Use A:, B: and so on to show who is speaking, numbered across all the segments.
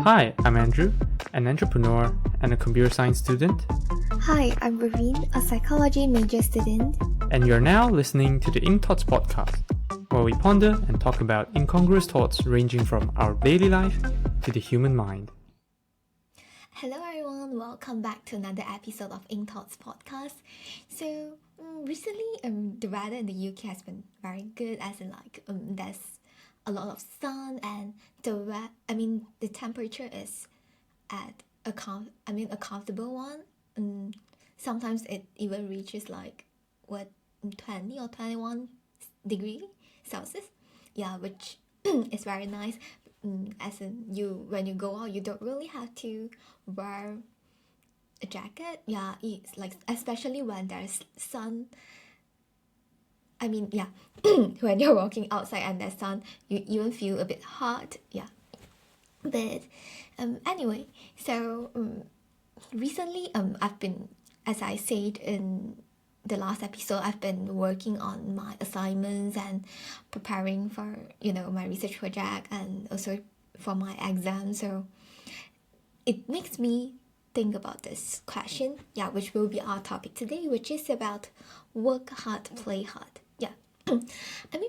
A: Hi, I'm Andrew, an entrepreneur and a computer science student,
B: Hi, I'm Raveen, a psychology major student.
A: and you're now listening to the Ink Thoughts podcast, where we ponder and talk about incongruous thoughts ranging from our daily life to the human mind.
B: Hello everyone, welcome back to another episode of Ink Thoughts podcast. So recently, the weather in the UK has been very good, as in there's a lot of sun and the temperature is at a comfortable one. Sometimes it even reaches 20 or 21 degree Celsius. Yeah, which is very nice. As in when you go out, you don't really have to wear a jacket. Yeah, it's like, especially when there's sun. When you're walking outside and there's sun, you even feel a bit hot. Yeah, but anyway, so recently I've been, as I said in the last episode, I've been working on my assignments and preparing for my research project and also for my exam. So it makes me think about this question, which will be our topic today, which is about work hard, play hard.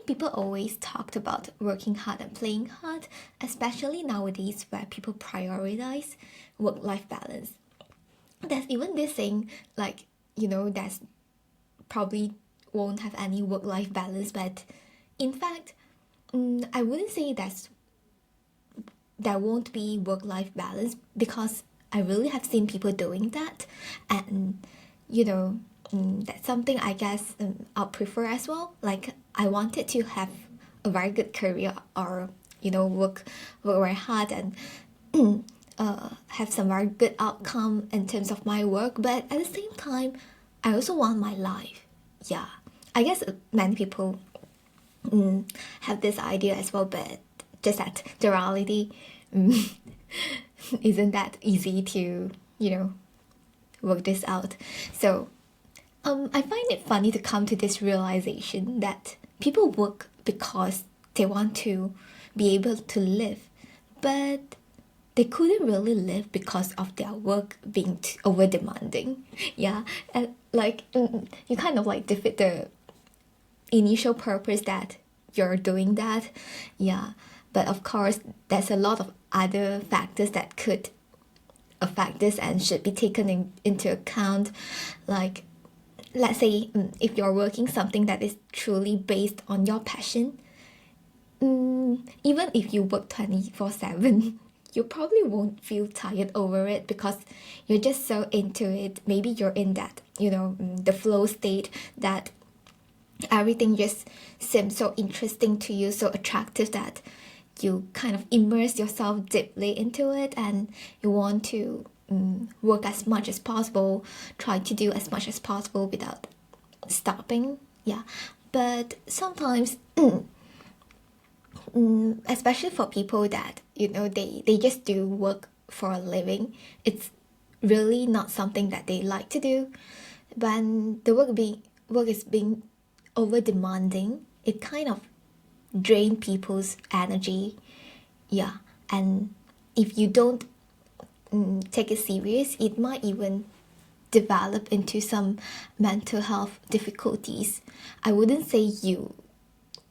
B: People always talked about working hard and playing hard, especially nowadays where people prioritize work-life balance. There's even this saying, there's probably won't have any work-life balance, but in fact, I wouldn't say there won't be work-life balance, because I really have seen people doing that, and that's something I guess I'll prefer as well. Like, I wanted to have a very good career, or work very hard and have some very good outcome in terms of my work, but at the same time I also want my life. I guess many people have this idea as well, but just that the reality isn't that easy to work this out. So I find it funny to come to this realization that people work because they want to be able to live, but they couldn't really live because of their work being over demanding. And you kind of defeat the initial purpose that you're doing that. But of course there's a lot of other factors that could affect this and should be taken into account. Like, let's say if you're working something that is truly based on your passion, even if you work 24/7, you probably won't feel tired over it because you're just so into it. Maybe you're in that the flow state, that everything just seems so interesting to you, so attractive, that you kind of immerse yourself deeply into it, and you want to work as much as possible, try to do as much as possible without stopping. But sometimes especially for people that they just do work for a living, it's really not something that they like to do. When the work is being over demanding, it kind of drain people's energy. And if you don't take it serious, it might even develop into some mental health difficulties. I wouldn't say you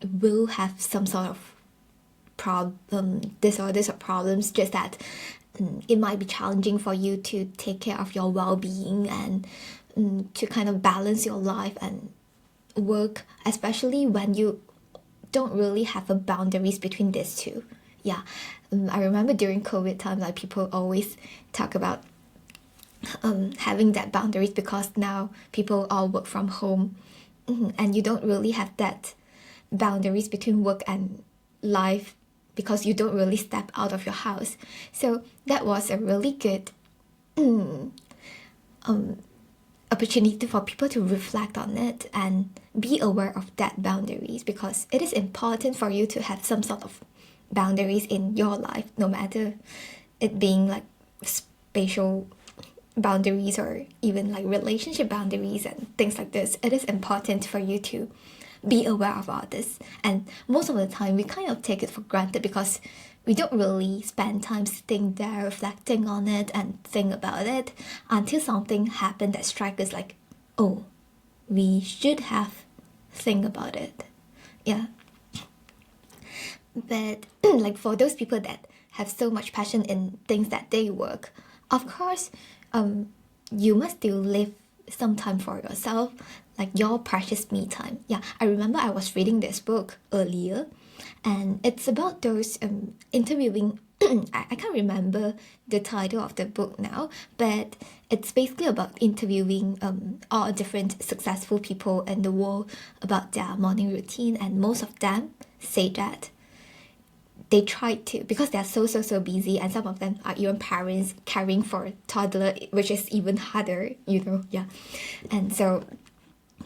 B: will have some sort of disorders or problems, just that it might be challenging for you to take care of your well-being and to kind of balance your life and work, especially when you don't really have a boundaries between these two. I remember during COVID time, people always talk about having that boundaries, because now people all work from home, and you don't really have that boundaries between work and life because you don't really step out of your house. So that was a really good opportunity for people to reflect on it and be aware of that boundaries, because it is important for you to have some sort of boundaries in your life, no matter it being spatial boundaries or even relationship boundaries and things like this. It is important for you to be aware of all this, and most of the time we kind of take it for granted because we don't really spend time sitting there reflecting on it and think about it until something happened that strikes us like, oh, we should have think about it. Yeah. But like for those people that have so much passion in things that they work, of course, you must still leave some time for yourself, like your precious me time. Yeah, I remember I was reading this book earlier, and it's about those interviewing. I can't remember the title of the book now, but it's basically about interviewing all different successful people in the world about their morning routine, and most of them say that they try to, because they're so busy, and some of them are even parents caring for a toddler, which is even harder, yeah. And so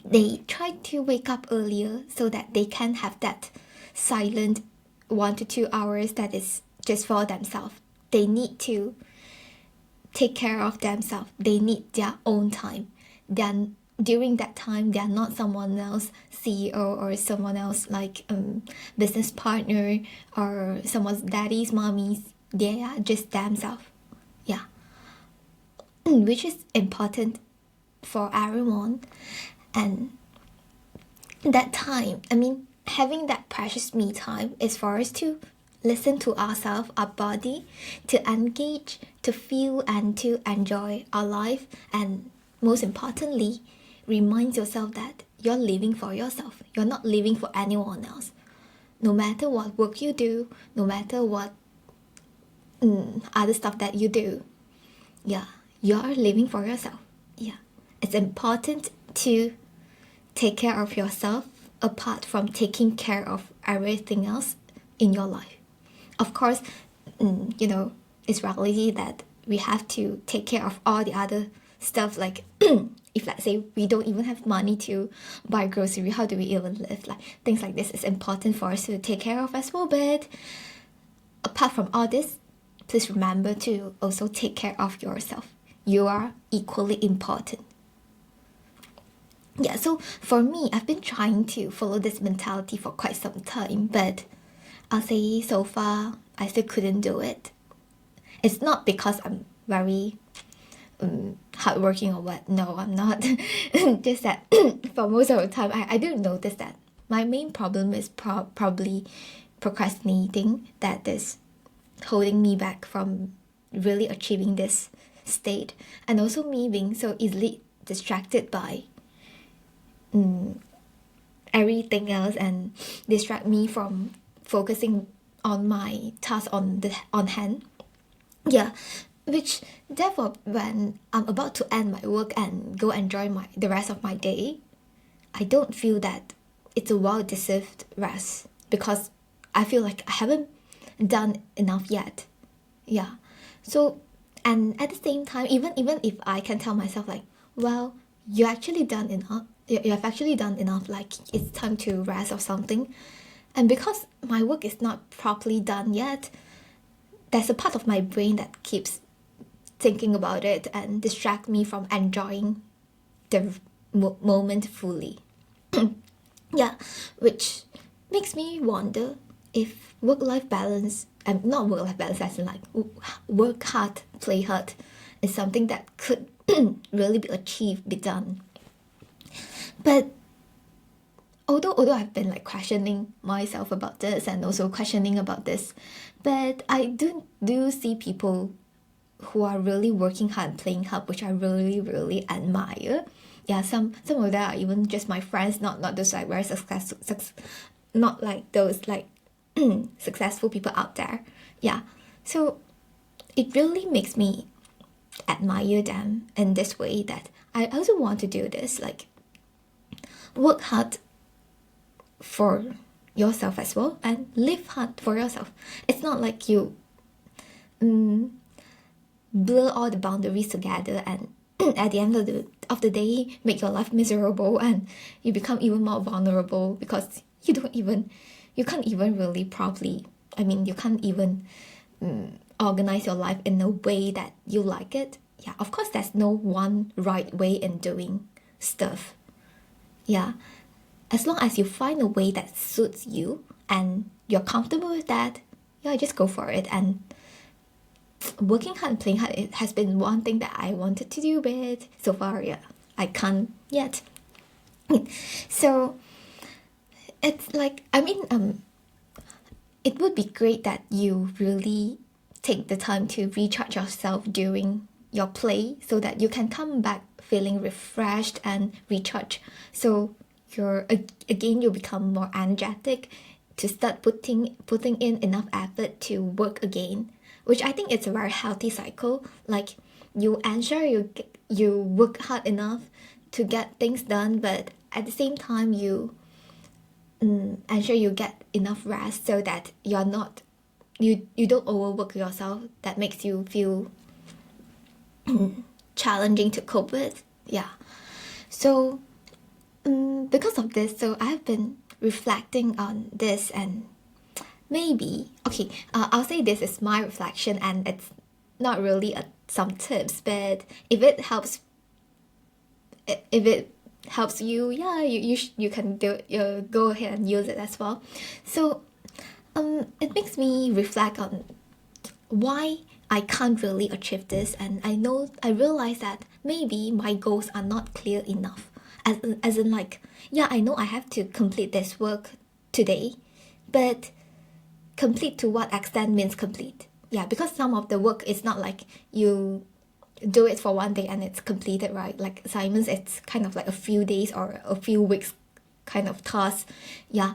B: they try to wake up earlier so that they can have that silent 1 to 2 hours that is just for themselves. They need to take care of themselves. They need their own time. Then during that time, they are not someone else CEO or someone else like business partner or someone's daddy's mommies. They are just themselves. Yeah. Which is important for everyone. And that time, I mean, having that precious me time is for us to listen to ourselves, our body, to engage, to feel, and to enjoy our life. And most importantly, remind yourself that you're living for yourself. You're not living for anyone else. No matter what work you do, no matter what other stuff that you do, yeah, you're living for yourself. Yeah, it's important to take care of yourself apart from taking care of everything else in your life. Of course, it's reality that we have to take care of all the other stuff, like if let's say we don't even have money to buy grocery, how do we even live? Like things like this is important for us to take care of as well. But apart from all this, please remember to also take care of yourself. You are equally important. Yeah, so for me, I've been trying to follow this mentality for quite some time, but I'll say so far I still couldn't do it. It's not because I'm very hardworking or what. No, I'm not. Just that for most of the time, I do notice that my main problem is probably procrastinating, that is holding me back from really achieving this state, and also me being so easily distracted by everything else and distract me from focusing on my task on hand. Yeah, which therefore when I'm about to end my work and go enjoy the rest of my day, I don't feel that it's a well-deserved rest, because I feel like I haven't done enough yet. Yeah. So, and at the same time, even if I can tell myself like, well, you actually done enough. You have actually done enough. Like it's time to rest or something. And because my work is not properly done yet, there's a part of my brain that keeps thinking about it and distract me from enjoying the moment fully. Yeah, which makes me wonder if work-life balance, not work-life balance as in like work hard, play hard, is something that could really be achieved, be done. But although I've been like questioning myself about this and also questioning about this, but I do see people who are really working hard, playing hard, which I really admire. Yeah, some of them are even just my friends, not those like very not like those like successful people out there. Yeah, so it really makes me admire them in this way, that I also want to do this, like work hard for yourself as well and live hard for yourself. It's not like you blur all the boundaries together and at the end of the day make your life miserable, and you become even more vulnerable because you can't even really properly, you can't even organize your life in a way that you like it. Yeah, of course there's no one right way in doing stuff. Yeah, as long as you find a way that suits you and you're comfortable with that, yeah, just go for it. And working hard and playing hard, it has been one thing that I wanted to do, but so far, yeah, I can't yet. So it's like, I mean, it would be great that you really take the time to recharge yourself during your play so that you can come back feeling refreshed and recharged. So you'll become more energetic to start putting in enough effort to work again, which I think it's a very healthy cycle. Like you ensure you work hard enough to get things done, but at the same time you ensure you get enough rest so that you don't overwork yourself. That makes you feel challenging to cope with. Yeah. So because of this, so I've been reflecting on this, and maybe okay, I'll say this is my reflection, and it's not really some tips, but if it helps you, yeah, you can do go ahead and use it as well. So it makes me reflect on why I can't really achieve this, and I realize that maybe my goals are not clear enough. As in like, yeah, I know I have to complete this work today, but complete to what extent means complete? Yeah, because some of the work is not like you do it for one day and it's completed, right? Like assignments, it's kind of like a few days or a few weeks kind of task. Yeah,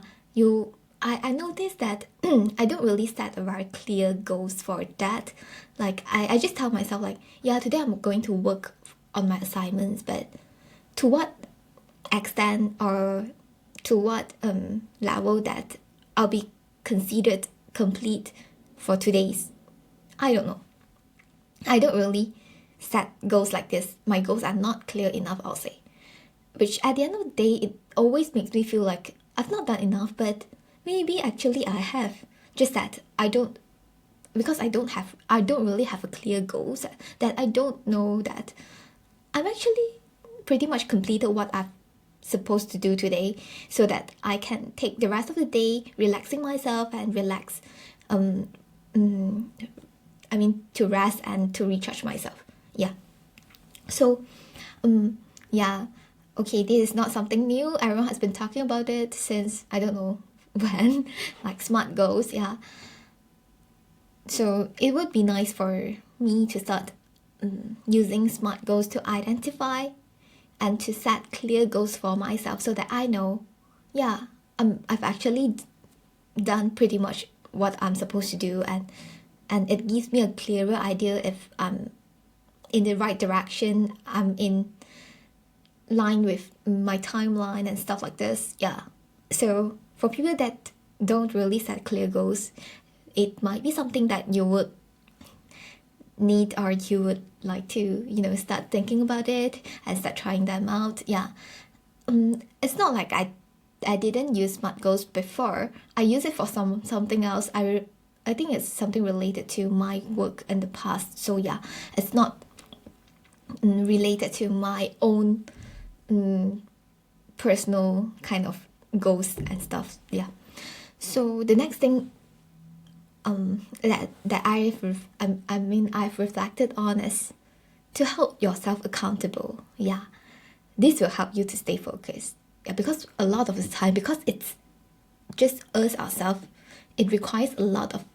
B: I noticed that I don't really set a very clear goals for that. Like I just tell myself like, yeah, today I'm going to work on my assignments, but to what extent or to what level that I'll be considered complete for today's, I don't know. I don't really set goals like this. My goals are not clear enough, I'll say. Which at the end of the day, it always makes me feel like I've not done enough, but maybe actually I have. Just that I don't, because I don't really have a clear goals, that I don't know that I'm actually pretty much completed what I've supposed to do today, so that I can take the rest of the day relaxing myself and relax, to rest and to recharge myself. Yeah. So, yeah. Okay, this is not something new. Everyone has been talking about it since I don't know when, like smart goals. Yeah. So it would be nice for me to start using smart goals to identify and to set clear goals for myself, so that I know, yeah, I've actually done pretty much what I'm supposed to do, and it gives me a clearer idea if I'm in the right direction, I'm in line with my timeline and stuff like this. Yeah. So for people that don't really set clear goals, it might be something that you would need, or you would like to start thinking about it and start trying them out. Yeah. It's not like I didn't use smart goals before. I use it for something else. I think it's something related to my work in the past. So yeah, it's not related to my own personal kind of goals and stuff. Yeah. So the next thing that I've reflected on is to hold yourself accountable. Yeah, this will help you to stay focused. Yeah, because a lot of the time, because it's just us ourselves, it requires a lot of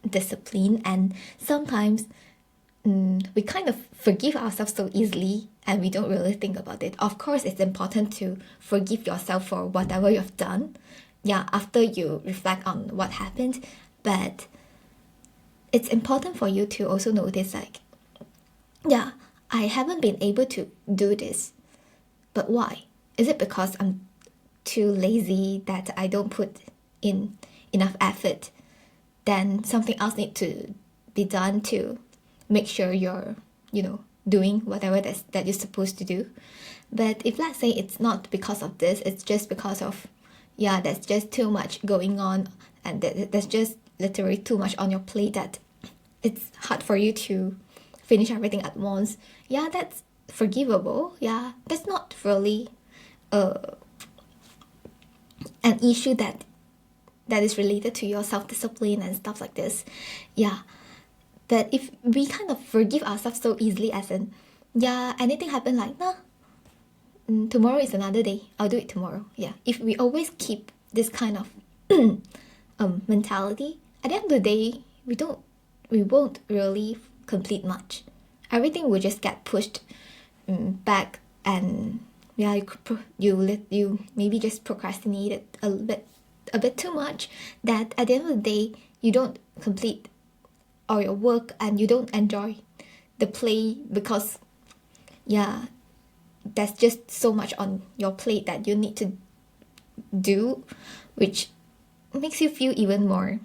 B: discipline, and sometimes we kind of forgive ourselves so easily, and we don't really think about it. Of course, it's important to forgive yourself for whatever you've done, yeah, after you reflect on what happened. But it's important for you to also notice, like, yeah, I haven't been able to do this, but why? Is it because I'm too lazy, that I don't put in enough effort? Then something else needs to be done to make sure you're doing whatever that you're supposed to do. But if let's say it's not because of this, it's just because of, yeah, there's just too much going on, and there's just literally too much on your plate, that it's hard for you to finish everything at once. Yeah, that's forgivable. Yeah, that's not really an issue that that is related to your self-discipline and stuff like this. Yeah. But if we kind of forgive ourselves so easily, as in, yeah, anything happen, like, nah, tomorrow is another day, I'll do it tomorrow. Yeah. If we always keep this kind of mentality, at the end of the day, we won't really complete much. Everything will just get pushed back, and yeah, you maybe just procrastinate it a bit too much, that at the end of the day you don't complete all your work and you don't enjoy the play, because yeah, there's just so much on your plate that you need to do, which makes you feel even more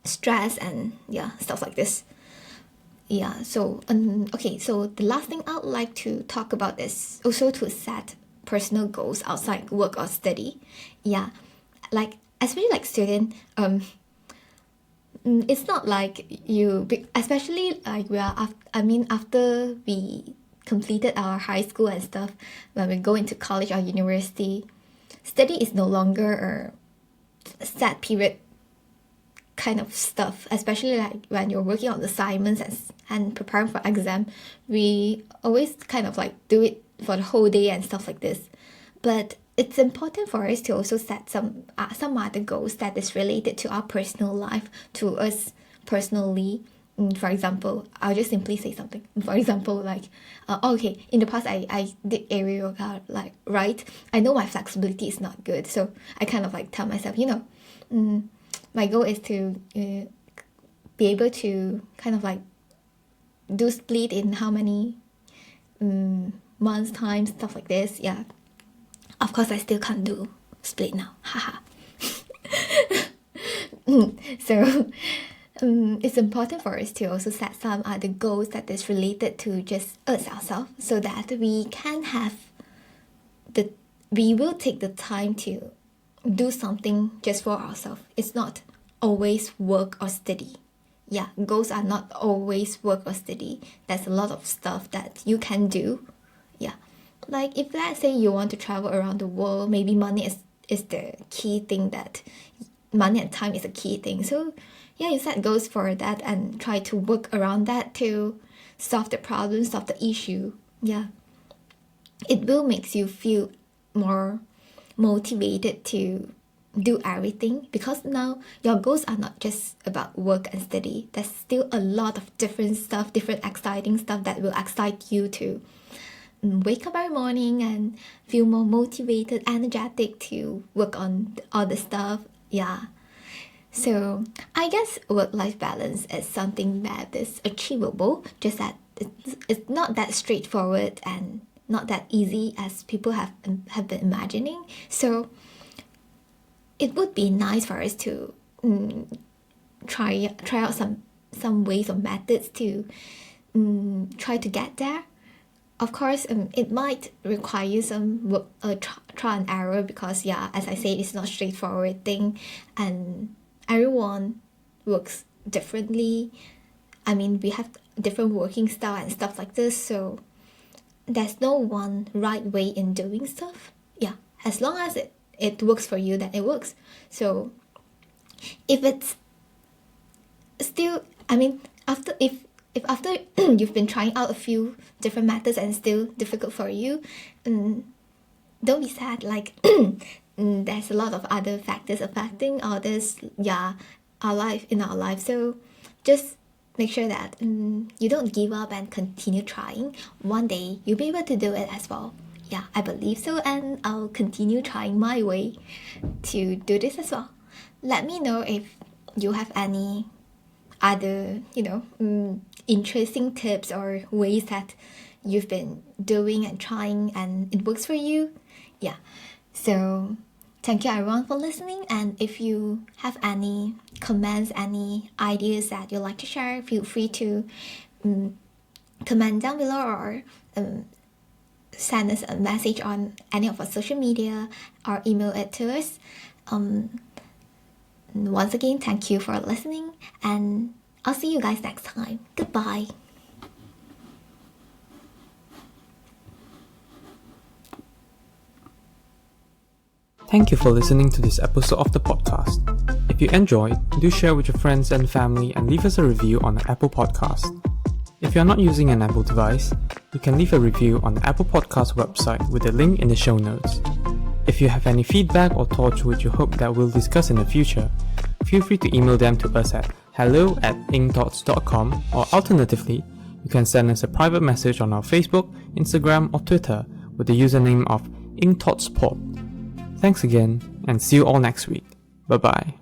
B: stressed and yeah, stuff like this. Yeah, so okay, so the last thing I'd like to talk about is also to set personal goals outside work or study. Yeah, like especially like student, it's not like you, especially like after we completed our high school and stuff, when we go into college or university, study is no longer a set period kind of stuff, especially like when you're working on assignments and preparing for exam. We always kind of like do it for the whole day and stuff like this. But it's important for us to also set some other goals that is related to our personal life, to us personally. For example, I'll just simply say something. For example, like, okay, in the past I did aerial yoga, like, right? I know my flexibility is not good, so I kind of like tell myself, my goal is to be able to kind of like do split in how many months time, stuff like this. Yeah, of course I still can't do split now, haha. So it's important for us to also set some other goals that is related to just us ourselves, so that we can have we will take the time to do something just for ourselves. It's not always work or study. Yeah, goals are not always work or study. There's a lot of stuff that you can do. Yeah, like if let's say you want to travel around the world, maybe money is the key thing, that money and time is a key thing. So yeah, you set goals for that and try to work around that to solve the problem, solve the issue. Yeah, it will make you feel more motivated to do everything, because now your goals are not just about work and study. There's still a lot of different stuff, different exciting stuff that will excite you to wake up every morning and feel more motivated, energetic to work on all the stuff. Yeah, so I guess work-life balance is something that is achievable, just that it's not that straightforward and not that easy as people have been imagining. So it would be nice for us to try out some ways or methods to try to get there. Of course, it might require some work, try and error, because yeah, as I said, it's not straightforward thing, and everyone works differently. I mean, we have different working style and stuff like this, so there's no one right way in doing stuff. Yeah, as long as it works for you, then it works. So if it's still, I mean, if after you've been trying out a few different methods and still difficult for you, don't be sad. Like there's a lot of other factors affecting all this, yeah, our life. So just make sure that you don't give up and continue trying. One day you'll be able to do it as well. Yeah, I believe so, and I'll continue trying my way to do this as well. Let me know if you have any other, interesting tips or ways that you've been doing and trying and it works for you. Yeah, so thank you everyone for listening, and if you have any comments, any ideas that you'd like to share, feel free to comment down below, or send us a message on any of our social media, or email it to us. Once again, thank you for listening, and I'll see you guys next time. Goodbye.
A: Thank you for listening to this episode of the podcast. If you enjoyed, do share with your friends and family and leave us a review on the Apple Podcast. If you're not using an Apple device, you can leave a review on the Apple Podcast website with the link in the show notes. If you have any feedback or thoughts which you hope that we'll discuss in the future, feel free to email them to us at hello@incthoughts.com, or alternatively, you can send us a private message on our Facebook, Instagram or Twitter with the username of incthoughtspod. Thanks again, and see you all next week. Bye bye.